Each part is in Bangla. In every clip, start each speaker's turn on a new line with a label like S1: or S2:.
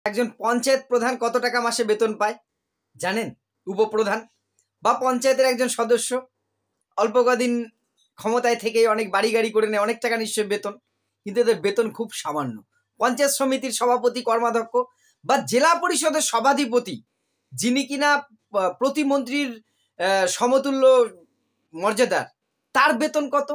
S1: একজন পঞ্চায়েত প্রধান কত টাকা মাসে বেতন পায় জানেন? উপপ্রধান বা পঞ্চায়েতের একজন সদস্য অল্প কদিন ক্ষমতায় থেকেই অনেক বাড়ি গাড়ি করে নেয়, অনেক টাকা নিশ্চয়ই বেতন, কিন্তু এদের বেতন খুব সামান্য। পঞ্চায়েত সমিতির সভাপতি কর্মাধ্যক্ষ বা জেলা পরিষদের সভাধিপতি, যিনি কিনা প্রতিমন্ত্রীর সমতুল্য মর্যাদার, তার বেতন কত?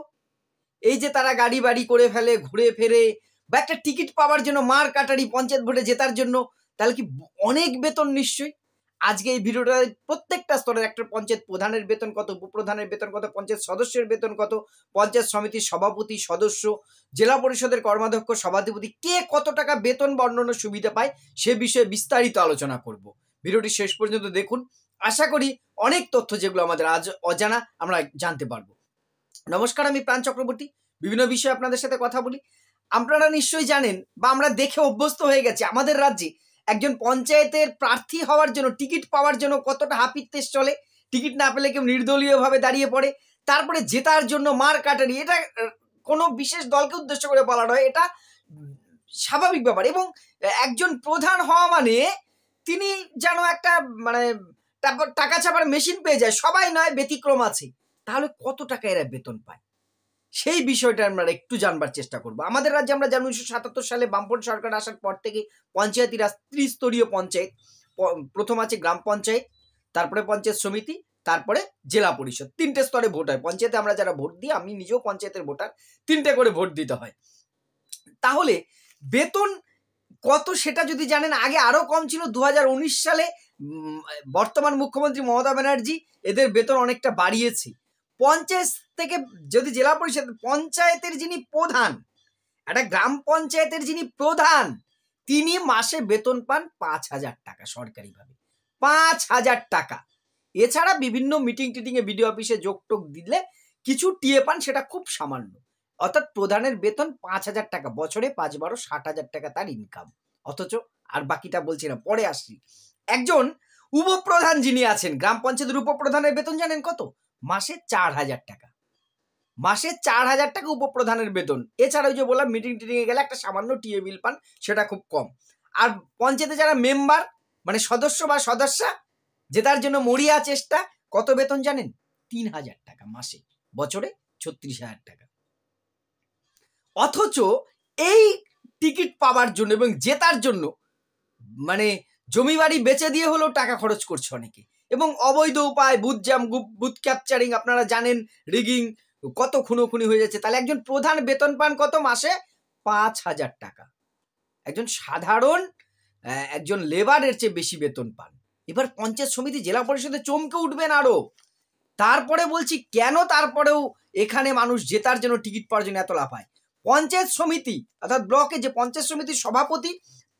S1: এই যে তারা গাড়ি বাড়ি করে ফেলে, ঘুরে ফেরে, বা একটা টিকিট পাওয়ার জন্য মার কাটারি পঞ্চায়েত ভোটে জেতার জন্য, তাহলে কি অনেক বেতন নিশ্চয়ই। আজকে এই ভিডিওটা প্রত্যেকটা স্তরের, একটা পঞ্চায়েত প্রধানের বেতন কত, উপপ্রধানের বেতন কত, পঞ্চায়েত সদস্যের বেতন কত, পঞ্চায়েত সমিতির সভাপতি, সদস্য, জেলা পরিষদের কর্মাধ্যক্ষ, সভাধিপতি, কে কত টাকা বেতন বর্ণনার সুবিধা পায় সে বিষয়ে বিস্তারিত আলোচনা করব। ভিডিওটি শেষ পর্যন্ত দেখুন, আশা করি অনেক তথ্য যেগুলো আমাদের আজ অজানা আমরা জানতে পারবো। নমস্কার, আমি প্রাণ চক্রবর্তী। বিভিন্ন বিষয়ে আপনাদের সাথে কথা বলি। আপনারা নিশ্চয়ই জানেন বা আমরা দেখে অভ্যস্ত হয়ে গেছি, আমাদের রাজ্যে একজন পঞ্চায়েতের প্রার্থী হওয়ার জন্য, টিকিট পাওয়ার জন্য কতটা হাপিত্তেশ চলে। টিকিট না পেলে কেউ নির্দলীয়ভাবে দাঁড়িয়ে পড়ে, তারপরে জেতার জন্য মার কাটারি। এটা কোনো বিশেষ দলকে উদ্দেশ্য করে বলা নয়, এটা স্বাভাবিক ব্যাপার। এবং একজন প্রধান হওয়া মানে তিনি যেন একটা টাকা ছাপার মেশিন পেয়ে যায়, সবাই নয়, ব্যতিক্রম আছে। তাহলে কত টাকা এরা বেতন পায় সেই বিষয়টা আমরা একটু জানবার চেষ্টা করব। আমাদের রাজ্যে আমরা জানি 1977 সালে বামপন্থী সরকার আসার পর থেকে পঞ্চায়েতি রাজ, ত্রিস্তরীয় পঞ্চায়েত। প্রথম আছে গ্রাম পঞ্চায়েত, তারপরে পঞ্চায়েত সমিতি, তারপরে জেলা পরিষদ। 3টে স্তরে ভোট হয় পঞ্চায়েতে। আমরা যারা ভোট দিই, আমি নিজেও পঞ্চায়েতের ভোটার, 3টে করে ভোট দিতে হয়। তাহলে বেতন কত সেটা যদি জানেন, আগে আরো কম ছিল। 2019 সালে বর্তমান মুখ্যমন্ত্রী মমতা ব্যানার্জি এদের বেতন অনেকটা বাড়িয়েছে। পঞ্চায়েত থেকে যদি জেলা পরিষদ, পঞ্চায়েতের যিনি প্রধান, একটা গ্রাম পঞ্চায়েতের যিনি প্রধান, তিনি মাসে বেতন পান 5,000 টাকা সরকারিভাবে, 5,000 টাকা। এছাড়া বিভিন্ন মিটিং টিটিং এ বিডিও অফিসে যোগ টোক দিলে কিছু টিয়ে পান, সেটা খুব সামান্য। অর্থাৎ প্রধানের বেতন 5,000 টাকা, বছরে 5-12 60,000 টাকা তার ইনকাম। অথচ আর বাকিটা বলছি না, পরে আসছি। একজন উপপ্রধান যিনি আছেন, গ্রাম পঞ্চায়েতের উপপ্রধানের বেতন জানেন কত? মাসে 4,000 টাকা। মাসে 4,000 টাকা উপপ্রধানের বেতন। এছাড়া ওই যে বললাম, মিটিং টিটিং এ গেলে একটা সামান্য টিএ বিল পান, সেটা খুব কম। আর পঞ্চায়েতে যারা মেম্বার, মানে সদস্য বা সদস্যা, জেতার জন্য মরিয়া চেষ্টা, কত বেতন জানেন? 3,000 টাকা মাসে, বছরে 36,000 টাকা। অথচ এই টিকিট পাওয়ার জন্য এবং জেতার জন্য জমি বাড়ি বেচে দিয়ে হলেও টাকা খরচ করছে অনেকে, এবং অবৈধ উপায়, বুথ ক্যাপচারিং, আপনারা জানেন, রিগিং, কত খুনোখুনি হয়ে যাচ্ছে। তাহলে একজন প্রধান বেতন পান কত মাসে? 5,000 টাকা। একজন সাধারণ একজন লেবারের চেয়ে বেশি বেতন পান। এবার পঞ্চায়েত সমিতি, জেলা পরিষদে চমকে উঠবেন আরো। তারপরে বলছি কেন তারপরেও এখানে মানুষ জেতার জন্য, টিকিট পাওয়ার জন্য এত লাফায়। পঞ্চায়েত সমিতি অর্থাৎ ব্লকে যে পঞ্চায়েত সমিতির সভাপতি,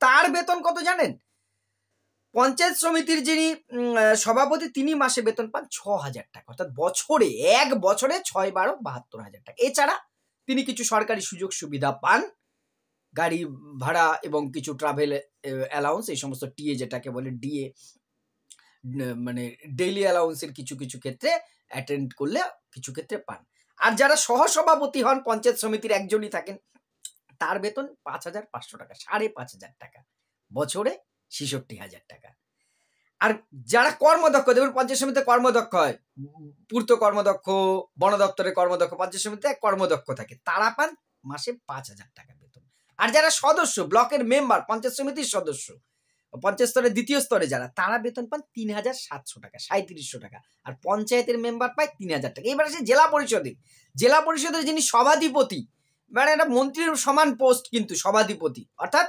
S1: তার বেতন কত জানেন? পঞ্চায়েত সমিতির যিনি সভাপতি, তিনি মাসে বেতন পান 6,000 টাকা। অর্থাৎ বছরে, এক বছরে 6-12-72,000 টাকা। এছাড়া তিনি কিছু সরকারি সুযোগ সুবিধা পান, গাড়ি ভাড়া এবং কিছু ট্রাভেল অ্যালাউন্স, এই সমস্ত টিএ যেটাকে বলে, ডিএ, ডেইলি অ্যালাউন্সের কিছু কিছু ক্ষেত্রে অ্যাটেন্ড করলে কিছু ক্ষেত্রে পান। আর যারা সহসভাপতি হন, পঞ্চায়েত সমিতির একজনই থাকেন, তার বেতন 5,500 টাকা, 5,500 টাকা, বছরে 66,000 টাকা। আর যারা কর্মদক্ষ, দেখুন পঞ্চায়েত সমিতিতে কর্মদক্ষ হয়, পূর্ত কর্মদক্ষ, বন দপ্তরের কর্মদক্ষ, পঞ্চায়েত সমিতিতে কর্মদক্ষ থাকে, তারা পান মাসে 5,000 টাকা বেতন। আর যারা সদস্য, ব্লকের মেম্বার, পঞ্চায়েত সমিতির সদস্য, পঞ্চায়েত স্তরে দ্বিতীয় স্তরে যারা, তারা বেতন পান 3,700 টাকা, 3,700 টাকা। আর পঞ্চায়েতের মেম্বার পায় 3,000 টাকা। এবার আসে জেলা পরিষদে। জেলা পরিষদের যিনি সভাধিপতি, একটা মন্ত্রীর সমান পোস্ট, কিন্তু সভাধিপতি, অর্থাৎ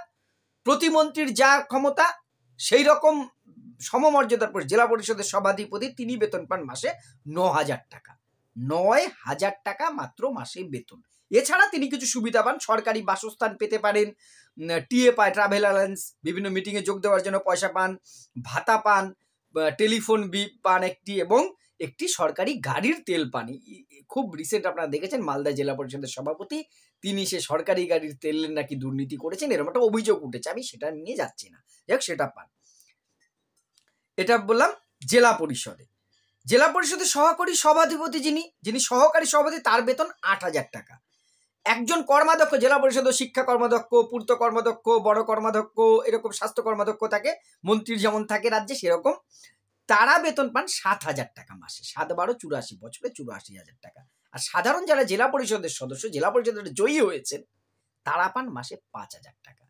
S1: প্রতিমন্ত্রীর যা ক্ষমতা সেই রকম সমমর্যাদার পোস্ট, জেলা পরিষদের সভাধিপতি, তিনি বেতন পান মাসে 9,000 টাকা। 9,000 টাকা মাত্র মাসে বেতন। এছাড়া তিনি কিছু সুবিধা পান, সরকারি বাসস্থান পেতে পারেন, টিএ পায়, ট্রাভেল অ্যালাউন্স, বিভিন্ন মিটিংয়ে যোগ দেওয়ার জন্য পয়সা পান, ভাতা পান, টেলিফোন বিল পান একটি, এবং একটি সরকারি গাড়ির তেল পান। খুব রিসেন্ট আপনারা দেখেছেন, মালদা জেলা পরিষদের সভাপতি, তিনি সে সরকারি গাড়ির তেলের নাকি দুর্নীতি করেছেন, এরকম একটা অভিযোগ উঠেছে। আমি সেটা নিয়ে যাচ্ছি না, যাক, সেটা পান। এটা বললাম জেলা পরিষদে। জেলা পরিষদের সহকারী সভাধিপতি যিনি সহকারী সভাপতি, তার বেতন 8,000 টাকা। একজন কর্মাধ্যক্ষ, জেলা পরিষদ শিক্ষা কর্মাধ্যক্ষ, পূর্ত কর্মাধ্যক্ষ, বড় কর্মাধ্যক্ষ, এরকম স্বাস্থ্য কর্মাধ্যক্ষ থাকে, মন্ত্রীর যেমন থাকে রাজ্যে সেরকম, তারা বেতন পান 7,000 টাকা মাসে। 7-12 84, বছরে 84,000 টাকা। আর সাধারণ যারা জেলা পরিষদের সদস্য, জেলা পরিষদের জয়ী হয়েছেন, তারা পান মাসে 5,000 টাকা।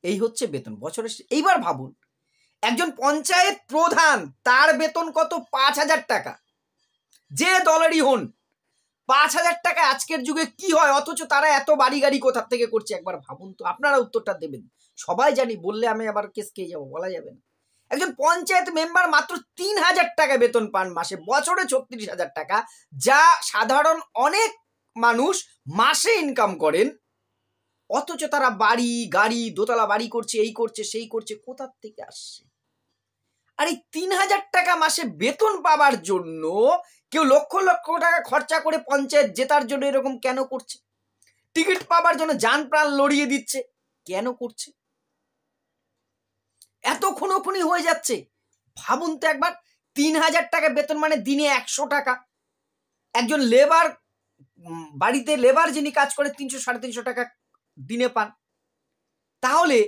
S1: এই হচ্ছে বেতন বছরে। এইবার ভাবুন, একজন পঞ্চায়েত প্রধান, তার বেতন কত? 5,000 টাকা। যে দলেরই হন, 5,000 টাকা আজকের যুগে কি হয়? অথচ তারা এত বাড়ি গাড়ি কোথা থেকে করছে একবার ভাবুন তো। আপনারা উত্তরটা দেবেন। সবাই জানি, বললে আমি আবার কেস খেয়ে যাবো, বলা যাবে না। একজন পঞ্চায়েত মেম্বার মাত্র 3,000 টাকা বেতন পান মাসে, বছরে 36,000 টাকা, যা সাধারণ অনেক মানুষ মাসে ইনকাম করেন। অথচ তারা বাড়ি গাড়ি, দোতলা বাড়ি করছে, এই করছে সেই করছে, কোথা থেকে আসছে? আর এই 3,000 টাকা মাসে বেতন পাবার জন্য কেউ লক্ষ লক্ষ টাকা খরচা করে পঞ্চায়েত জেতার জন্য এরকম কেন করছে? টিকিট পাবার জন্য জান প্রাণ লড়িয়ে দিচ্ছে, কেন করছে? এত খুনোখুনি হয়ে যাচ্ছে। ভাবুন তো একবার, 3,000 টাকা বেতন মানে দিনে 100 টাকা। একজন লেবার, বাড়িতে লেবার যিনি কাজ করে 300-350 টাকা দিনে পান। তাহলে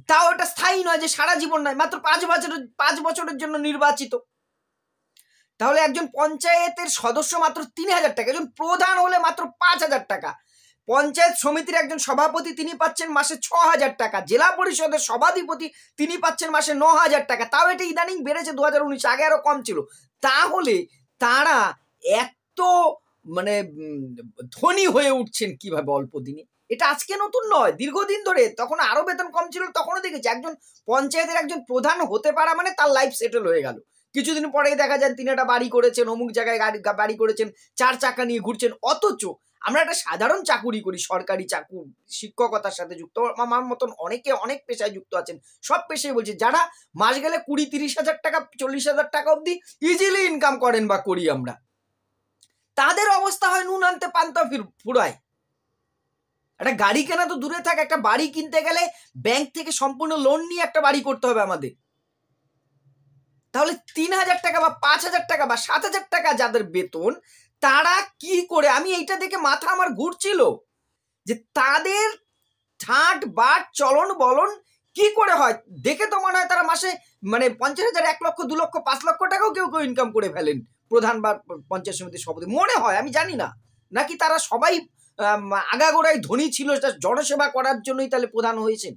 S1: তাও এটা স্থায়ী নয়, যে সারা জীবন নয়, মাত্র 5 বছরের জন্য নির্বাচিত। তাহলে একজন পঞ্চায়েতের সদস্য মাত্র 3,000 টাকা, একজন প্রধান হলে মাত্র 5,000 টাকা। পঞ্চায়েত সমিতির একজন সভাপতি, তিনি পাচ্ছেন মাসে 6,000 টাকা। জেলা পরিষদের সভাধিপতি, তিনি পাচ্ছেন মাসে 9,000 টাকা। তাও এটা ইদানিং বেড়েছে 2019, আগে আরো কম ছিল। তাহলে তারা এত মানে ধনী হয়ে উঠছেন কিভাবে অল্প দিনে? এটা আজকে নতুন নয়, দীর্ঘদিন ধরে। তখন আরো বেতন কম ছিল, তখনও দেখেছি। একজন পঞ্চায়েতের একজন প্রধান হতে পারা মানে তার লাইফ সেটেল হয়ে গেল। কিছুদিন পরেই দেখা যায় তিনি একটা বাড়ি করেছেন, অমুক জায়গায় বাড়ি করেছেন, 4 চাকা নিয়ে ঘুরছেন। অথচ আমরা একটা সাধারণ চাকুরি করি, সরকারি চাকুরি, শিক্ষকতার সাথে যুক্ত, আমার মতন অনেকে অনেক পেশায় যুক্ত আছেন। সব পেশায় বলছি, যারা মাস গেলে 20-30 হাজার টাকা, 40,000 টাকা অবধি ইজিলি ইনকাম করেন বা করি আমরা, তাদের অবস্থা হয় নুন আনতে পান্তা ফুরায়। একটা গাড়ি কেনা তো দূরে থাক, একটা বাড়ি কিনতে গেলে ব্যাংক থেকে সম্পূর্ণ লোন নিয়ে একটা বাড়ি করতে হবে আমাদের। তাহলে 3,000 টাকা বা 5,000 টাকা বা 7,000 টাকা যাদের বেতন, তারা কি করে? আমি এইটা দেখে মাথা আমার ঘুরছিল যে তাদের ঠাট বাট চলন বলন কি করে হয়। দেখে তো মনে হয় তারা মাসে মানে 50,000, 1 লক্ষ, 2 লক্ষ, 5 লক্ষ টাকাও কেউ কেউ ইনকাম করে ফেলেন, প্রধান বা পঞ্চায়েত সমিতির সভাপতি। মনে হয়, আমি জানি না, নাকি তারা সবাই আগাগোড়াই ধনী ছিল, জনসেবা করার জন্যই তাহলে প্রধান হয়েছেন।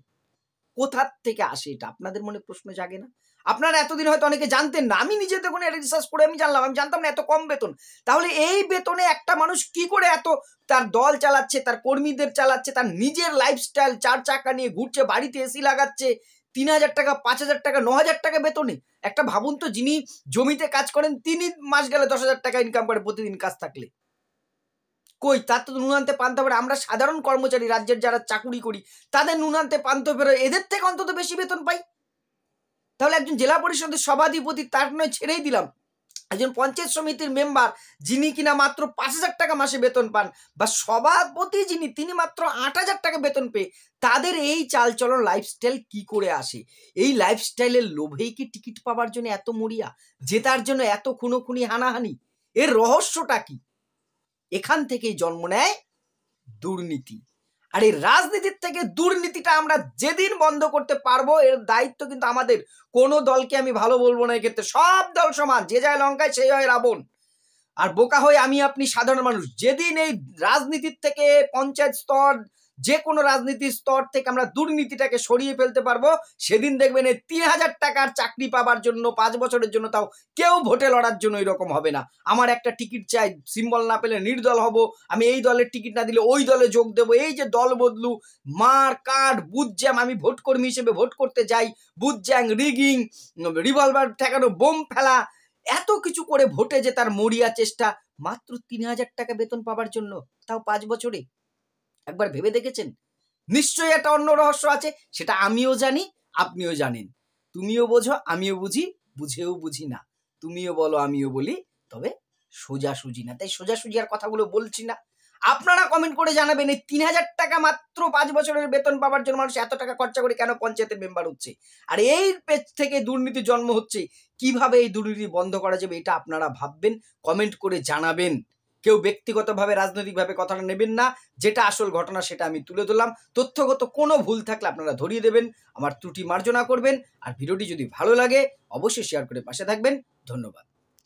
S1: কোথার থেকে আসে এটা? আপনাদের মনে প্রশ্ন জাগে না? আপনারা এতদিন হয়তো অনেকে জানতেন না, আমি নিজে দেখুন রিসার্চ করে আমি জানলাম, আমি জানতাম না এত কম বেতন। তাহলে এই বেতনে একটা মানুষ কি করে এত তার দল চালাচ্ছে, তার কর্মীদের চালাচ্ছে, তার নিজের লাইফস্টাইল, 4 চাকা নিয়ে ঘুরছে, বাড়িতে এসি লাগাচ্ছে, 3,000 টাকা, 5,000 টাকা, 9,000 টাকা বেতনে? একটা ভাবুন তো, যিনি জমিতে কাজ করেন তিনি মাস গেলে 10,000 টাকা ইনকাম করে প্রতিদিন কাজ থাকলে। কই, তার তো নুন আনতে পান্তা বেরোয়। আমরা সাধারণ কর্মচারী, রাজ্যের যারা চাকুরি করি, তাদের নুন আনতে পান্তা বেরোয়, এদের থেকে অন্তত বেশি বেতন পাই। তাহলে একজন জেলা পরিষদের সভাধিপতি, তার নয় ছেড়েই দিলাম, একজন পঞ্চায়েত সমিতির মেম্বার যিনি কিনা মাত্র 5,000 টাকা মাসে বেতন পান, বা সভাপতি যিনি, তিনি মাত্র 8,000 টাকা বেতন পেয়ে, তাদের এই চালচলন লাইফস্টাইল কি করে আসে? এই লাইফস্টাইলের লোভেই কি টিকিট পাওয়ার জন্য এত মরিয়া, জেতার জন্য এত খুনোখুনি, হানাহানি? এর রহস্যটা কি? এখান থেকেই জন্ম নেয় দুর্নীতি। আর এই রাজনীতির থেকে দুর্নীতিটা আমরা যেদিন বন্ধ করতে পারবো, এর দায়িত্ব কিন্তু আমাদের। কোনো দলকে আমি ভালো বলবো না এক্ষেত্রে, সব দল সমান, যে যায় লঙ্কায় সেই হয় রাবণ। আর বোকা হয়ে আমি আপনি সাধারণ মানুষ যেদিন এই রাজনীতির থেকে, পঞ্চায়েত স্তর, যে কোনো রাজনীতির স্তর থেকে আমরা দুর্নীতিটাকে সরিয়ে ফেলতে পারবো, সেদিন দেখবেন এই 3,000 টাকার চাকরি পাবার জন্য 5 বছরের জন্য, তাও কেউ ভোটে লড়ার জন্য এরকম হবে না। আমার একটা টিকিট চাই, সিম্বল না পেলে নির্দল হব, আমি এই দলের টিকিট না দিলে ওই দলে যোগ দেবো। এই যে দল বদলু, মার কাট, বুথ জ্যাম, আমি ভোট কর্মী হিসেবে ভোট করতে যাই, বুথ জ্যাং, রিগিং, রিভলভার ঠেকানো, বোম ফেলা, এত কিছু করে ভোটে যে তার মরিয়া চেষ্টা, মাত্র 3,000 টাকা বেতন পাবার জন্য, তাও 5 বছরে। একবার ভেবে দেখেছেন? নিশ্চয়ই একটা অন্য রহস্য আছে, সেটা আমিও জানি, আপনিও জানেন। তুমিও বোঝো, আমিও বুঝি, বুঝেও বুঝি না। তুমিও বলো, আমিও বলি, তবে সোজাসুজি না। তাই সোজাসুজি আর কথাগুলো বলছি না। আপনারা কমেন্ট করে জানাবেন, এই 3,000 টাকা মাত্র 5 বছরের বেতন পাওয়ার জন্য মানুষ এত টাকা খরচা করে কেন পঞ্চায়েতের মেম্বার হচ্ছে? আর এই পেজ থেকে দুর্নীতি জন্ম হচ্ছে, কিভাবে এই দুর্নীতি বন্ধ করা যাবে, এটা আপনারা ভাববেন, কমেন্ট করে জানাবেন। কেউ ব্যক্তিগতভাবে রাজনৈতিকভাবে কথাটা নেবেন না, যেটা আসল ঘটনা সেটা আমি তুলে ধরলাম। তথ্যগত কোনো ভুল থাকলে আপনারা ধরিয়ে দেবেন, আমার ত্রুটি মার্জনা করবেন। আর ভিডিওটি যদি ভালো লাগে অবশ্যই শেয়ার করে পাশে থাকবেন। ধন্যবাদ।